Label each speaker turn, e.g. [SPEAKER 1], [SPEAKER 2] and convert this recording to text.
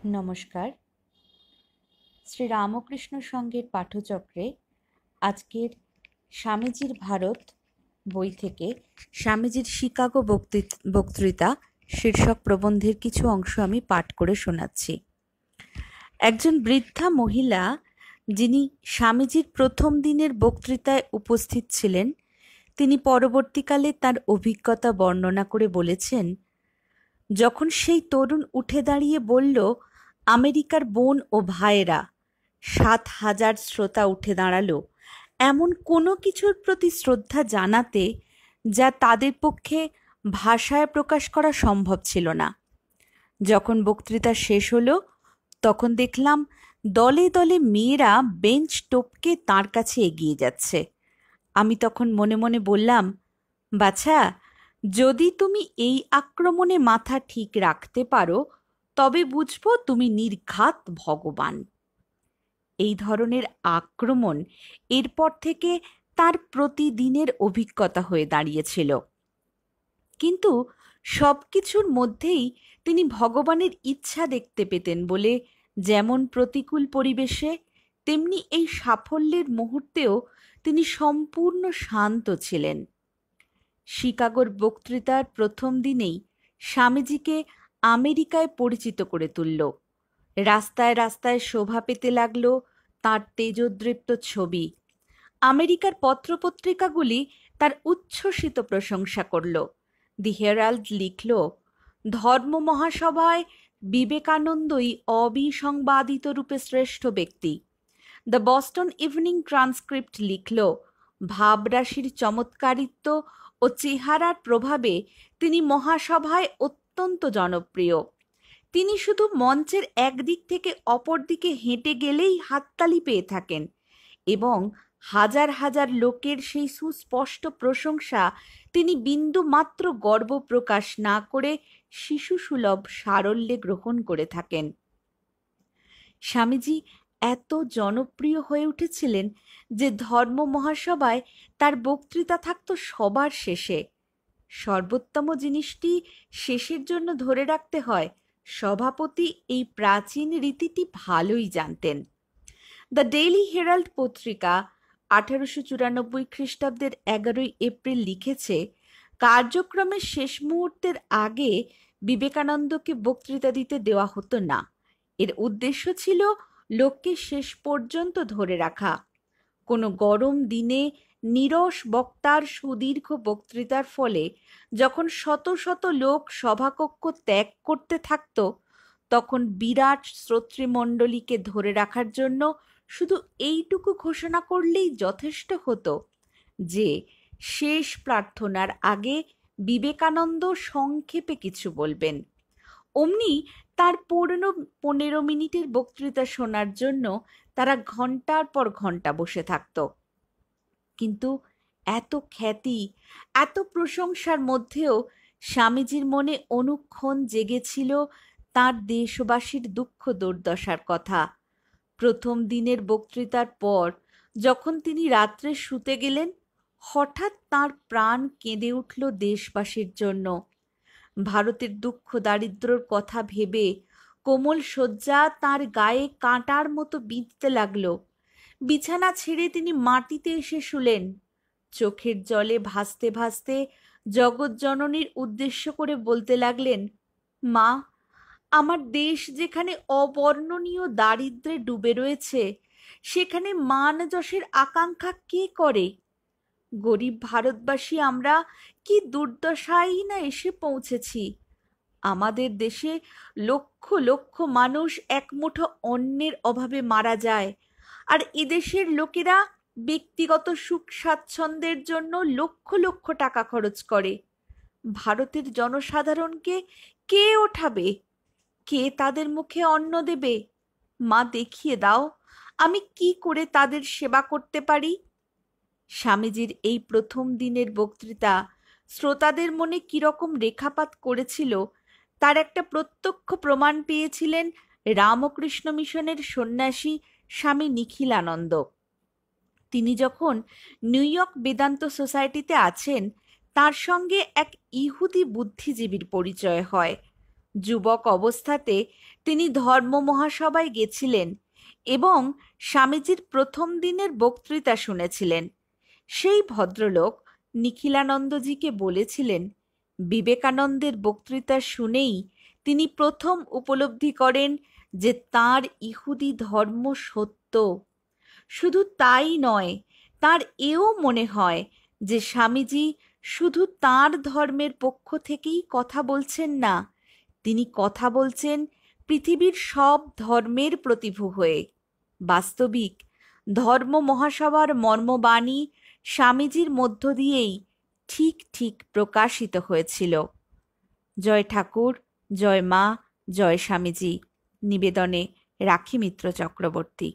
[SPEAKER 1] নমস্কার। শ্রী রামকৃষ্ণ সংঘের পাঠচক্রে আজকের স্বামীজির ভারত বই থেকে স্বামীজির শিকাগো বক্তৃতা শীর্ষক প্রবন্ধের কিছু অংশ আমি পাঠ করে শোনাচ্ছি। একজন বৃদ্ধা মহিলা, যিনি স্বামীজির প্রথম দিনের বক্তৃতায় উপস্থিত ছিলেন, তিনি পরবর্তীকালে তার অভিজ্ঞতা বর্ণনা করে বলেছেন, যখন সেই তরুণ উঠে দাঁড়িয়ে বলল, আমেরিকার বোন ও ভাইয়েরা, 7,000 শ্রোতা উঠে দাঁড়ালো এমন কোনো কিছুর প্রতি শ্রদ্ধা জানাতে যা তাদের পক্ষে ভাষায় প্রকাশ করা সম্ভব ছিল না। যখন বক্তৃতা শেষ হলো, তখন দেখলাম দলে দলে মেয়েরা বেঞ্চ টপকে তাঁর কাছে এগিয়ে যাচ্ছে। আমি তখন মনে মনে বললাম, বাছা, যদি তুমি এই আক্রমণে মাথা ঠিক রাখতে পারো, তবে বুঝবো তুমি নির্ঘাত ভগবান। এই ধরনের আক্রমণ এরপর থেকে তার প্রতিদিনের অভিজ্ঞতা হয়ে দাঁড়িয়েছিল। কিন্তু সব কিছুর মধ্যেই তিনি ভগবানের ইচ্ছা দেখতে পেতেন বলে যেমন প্রতিকূল পরিবেশে, তেমনি এই সাফল্যের মুহূর্তেও তিনি সম্পূর্ণ শান্ত ছিলেন। শিকাগোর বক্তৃতার প্রথম দিনেই স্বামীজিকে আমেরিকায় পরিচিত করে তুলল। রাস্তায় রাস্তায় শোভা পেতে লাগলো তাঁর তেজোদ্দীপ্ত ছবি। আমেরিকার পত্রপত্রিকাগুলি তার উচ্ছ্বসিত প্রশংসা করল। দি হেরাল্ড লিখল, ধর্ম মহাসভায় বিবেকানন্দই অবিসংবাদিত রূপে শ্রেষ্ঠ ব্যক্তি। দ্য বস্টন ইভিনিং ট্রান্সক্রিপ্ট লিখল, ভাবরাশির চমৎকারিত্ব ও চেহারার প্রভাবে তিনি মহাসভায় অত্যন্ত জনপ্রিয়। তিনি শুধু মঞ্চের একদিক থেকে অপর দিকে হেঁটে গেলেই হাততালি পেয়ে থাকেন এবং হাজার হাজার লোকের সেই সুস্পষ্ট প্রশংসা তিনি বিন্দু মাত্র গর্ব প্রকাশ না করে শিশুসুলভ সারল্যে গ্রহণ করে থাকেন। স্বামীজি এত জনপ্রিয় হয়ে উঠেছিলেন যে ধর্ম মহাসভায় তার বক্তৃতা থাকত সবার শেষে। সর্বোত্তম জিনিসটি শেষের জন্য ধরে রাখতে হয়, সভাপতি এই প্রাচীন রীতিটি ভালোই জানতেন। দ্য ডেইলি হেরাল্ড পত্রিকা 1894 খ্রিস্টাব্দের 11 এপ্রিল লিখেছে, কার্যক্রমের শেষ মুহূর্তের আগে বিবেকানন্দকে বক্তৃতা দিতে দেওয়া হতো না। এর উদ্দেশ্য ছিল লোককে শেষ পর্যন্ত ধরে রাখা। কোনো গরম দিনে নীরস বক্তার সুদীর্ঘ বক্তৃতার ফলে যখন শত শত লোক সভাকক্ষ ত্যাগ করতে থাকত, তখন বিরাট শ্রোতৃমণ্ডলীকে ধরে রাখার জন্য শুধু এইটুকু ঘোষণা করলেই যথেষ্ট হতো যে শেষ প্রার্থনার আগে বিবেকানন্দ সংক্ষেপে কিছু বলবেন। অমনি তার 15 মিনিটের বক্তৃতা শোনার জন্য তারা ঘন্টার পর ঘন্টা বসে থাকত। কিন্তু এত খ্যাতি, এত প্রশংসার মধ্যেও স্বামীজির মনে অনুক্ষণ জেগেছিল তাঁর দেশবাসীর দুঃখ দুর্দশার কথা। প্রথম দিনের বক্তৃতার পর যখন তিনি রাত্রে শুতে গেলেন, হঠাৎ তাঁর প্রাণ কেঁদে উঠল দেশবাসীর জন্য। ভারতের দুঃখ দারিদ্র্যর কথা ভেবে কোমল শয্যা তাঁর গায়ে কাঁটার মতো বিঁধতে লাগলো। বিছানা ছেড়ে তিনি মাটিতে এসে শুলেন। চোখের জলে ভাসতে ভাসতে জগৎজননীর উদ্দেশ্য করে বলতে লাগলেন, মা, আমার দেশ যেখানে অবর্ণনীয় দারিদ্র্যে ডুবে রয়েছে, সেখানে মান যশের আকাঙ্ক্ষা কে করে? গরিব ভারতবাসী আমরা কি দুর্দশায় না এসে পৌঁছেছি। আমাদের দেশে লক্ষ লক্ষ মানুষ এক মুঠো অন্নের অভাবে মারা যায়, আর এদেশের লোকেরা ব্যক্তিগত সুখ স্বাচ্ছন্দ্যের জন্য লক্ষ লক্ষ টাকা খরচ করে। ভারতের জনসাধারণকে কে ওঠাবে? কে তাদের মুখে অন্ন দেবে? মা, দেখিয়ে দাও আমি কি করে তাদের সেবা করতে পারি। স্বামীজির এই প্রথম দিনের বক্তৃতা শ্রোতাদের মনে কিরকম রেখাপাত করেছিল তার একটা প্রত্যক্ষ প্রমাণ পেয়েছিলেন রামকৃষ্ণ মিশনের সন্ন্যাসী স্বামী নিখিলানন্দ। তিনি যখন নিউ ইয়র্ক বেদান্ত সোসাইটিতে আছেন, তার সঙ্গে এক ইহুদি বুদ্ধিজীবীর পরিচয় হয়। যুবক অবস্থাতে তিনি ধর্ম মহাসভায় গেছিলেন এবং স্বামীজির প্রথম দিনের বক্তৃতা শুনেছিলেন। সেই ভদ্রলোক নিখিলানন্দজিকে বলেছিলেন, বিবেকানন্দের বক্তৃতা শুনেই তিনি প্রথম উপলব্ধি করেন যে তাঁর ইহুদি ধর্ম সত্য। শুধু তাই নয়, তাঁর এও মনে হয় যে স্বামীজি শুধু তাঁর ধর্মের পক্ষ থেকেই কথা বলছেন না, তিনি কথা বলছেন পৃথিবীর সব ধর্মের প্রতিভু হয়ে। বাস্তবিক ধর্ম মহাসভার মর্মবাণী স্বামীজির মধ্য দিয়েই ঠিক ঠিক প্রকাশিত হয়েছিল। জয় ঠাকুর, জয় মা, জয় স্বামীজি। নিবেদনে রাখি মিত্র চক্রবর্তী।